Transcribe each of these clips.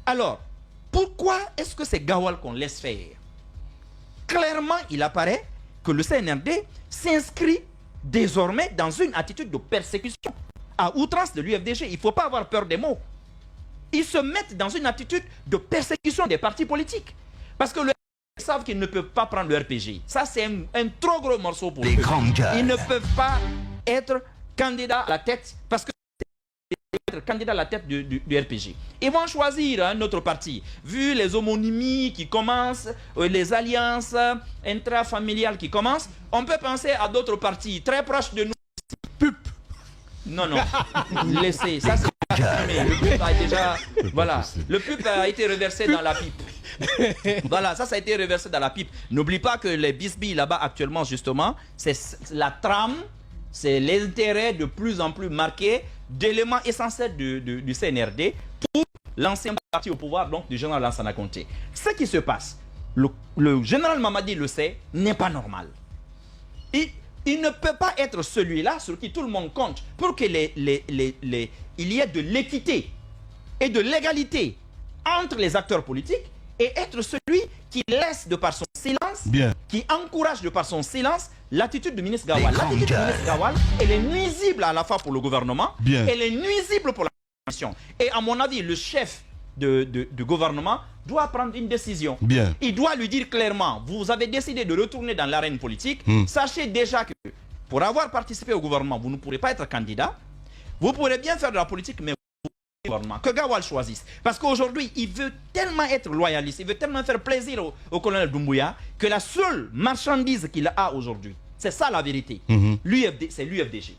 Alors, pourquoi est-ce que c'est Gawal qu'on laisse faire? Clairement, il apparaît que le CNRD s'inscrit désormais dans une attitude de persécution à outrance de l'UFDG. Il ne faut pas avoir peur des mots. Ils se mettent dans une attitude de persécution des partis politiques. Parce que ils savent qu'ils ne peuvent pas prendre le RPG. Ça, c'est un trop gros morceau pour eux. Ils ne peuvent pas être candidats à la tête, parce que être candidat à la tête du RPG. Ils vont choisir un autre parti. Vu les homonymies qui commencent, les alliances intrafamiliales qui commencent, on peut penser à d'autres partis très proches de nous. PUP. Non, non. Laissez. Ça, c'est le PUP a déjà... Voilà. Le PUP a été reversé dans la pipe. Voilà, ça a été reversé dans la pipe. N'oublie pas que les bisbilles là-bas actuellement, justement, c'est la trame, c'est l'intérêt de plus en plus marqué d'éléments essentiels du CNRD pour l'ancien parti au pouvoir, donc du général Lansana Conté. Ce qui se passe, le général Mamadi le sait, n'est pas normal. Il ne peut pas être celui-là sur qui tout le monde compte pour qu'il y ait de l'équité et de l'égalité entre les acteurs politiques et être celui qui laisse de par son silence, qui encourage de par son silence l'attitude du ministre Gawal. L'attitude du ministre Gawal, elle est nuisible à la fois pour le gouvernement, elle est nuisible pour la nation. Et à mon avis, le chef du gouvernement doit prendre une décision. Il doit lui dire clairement, vous avez décidé de retourner dans l'arène politique, sachez déjà que pour avoir participé au gouvernement, vous ne pourrez pas être candidat, vous pourrez bien faire de la politique, mais que Gawal choisisse. Parce qu'aujourd'hui, il veut tellement être loyaliste, il veut tellement faire plaisir au colonel Doumbouya, que la seule marchandise qu'il a aujourd'hui, c'est ça la vérité. C'est l'UFDG.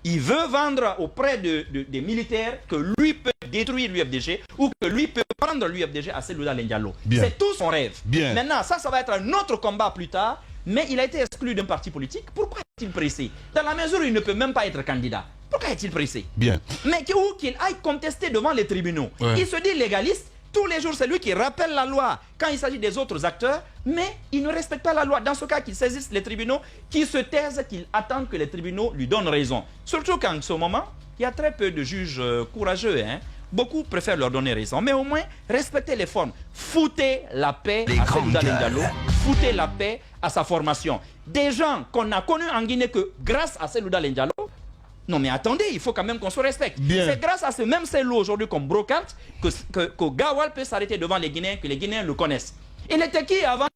Il veut vendre auprès des militaires que lui peut détruire l'UFDG ou que lui peut prendre l'UFDG à Selouda Diallo. C'est tout son rêve. Maintenant, ça va être un autre combat plus tard, mais il a été exclu d'un parti politique. Pourquoi est-il pressé? Dans la mesure où il ne peut même pas être candidat. Pourquoi est-il pressé? Mais qu'il aille contester devant les tribunaux. Il se dit légaliste. Tous les jours, c'est lui qui rappelle la loi quand il s'agit des autres acteurs, mais il ne respecte pas la loi. Dans ce cas, qu'il saisisse les tribunaux, qu'il se taise, qu'il attende que les tribunaux lui donnent raison. Surtout qu'en ce moment, il y a très peu de juges courageux. Beaucoup préfèrent leur donner raison. Mais au moins, respectez les formes. Foutez la paix à Selouda Diallo. Foutez la paix à sa formation. Des gens qu'on a connus en Guinée que grâce à Selouda Diallo. Non mais attendez, il faut quand même qu'on se respecte. C'est grâce à ce même Cellou aujourd'hui comme brocante que Gawal peut s'arrêter devant les Guinéens, que les Guinéens le connaissent. Il était qui avant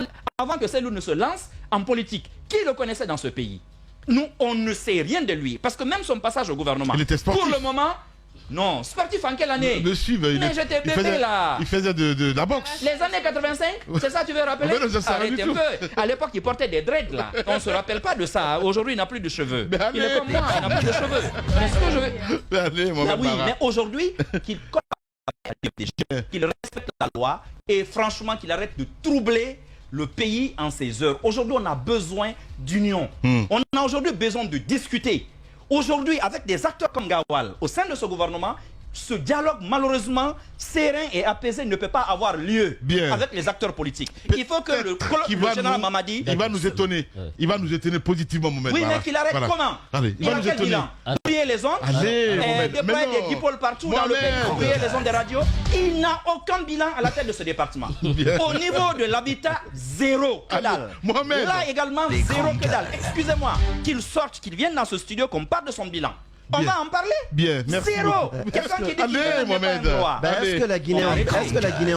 que Cellou ne se lance en politique? Qui le connaissait dans ce pays? Nous, on ne sait rien de lui. Parce que même son passage au gouvernement, pour le moment... Non, sportif en quelle année? Mais j'étais bébé là. Il faisait de la boxe. Les années 85, c'est ça tu veux rappeler? Arrête un peu. À l'époque, il portait des dreads là. On ne se rappelle pas de ça. Aujourd'hui, il n'a plus de cheveux. Il est comme moi, il n'a plus de cheveux. Mais ce que je veux... oui, mais aujourd'hui, qu'il respecte la loi et franchement qu'il arrête de troubler le pays en ces heures. Aujourd'hui, on a besoin d'union. On a aujourd'hui besoin de discuter. Aujourd'hui, avec des acteurs comme Gawal, au sein de ce gouvernement, ce dialogue, malheureusement, serein et apaisé ne peut pas avoir lieu avec les acteurs politiques. Il faut que le général Mamadi... Il va nous étonner. Il va nous étonner positivement, Mohamed. Oui, mais qu'il arrête comment? Il va nous étonner. Oublier les ondes, déployer des dipôles partout dans le pays, oublier les ondes des radios. Il n'a aucun bilan à la tête de ce département. Au niveau de l'habitat, zéro. Que dalle. Là également, zéro que dalle. Excusez-moi, qu'il sorte, qu'il vienne dans ce studio, qu'on parle de son bilan. On va en parler. Merci. Zéro. Quelqu'un qui dit qu'il Mohamed. Est-ce que la Guinée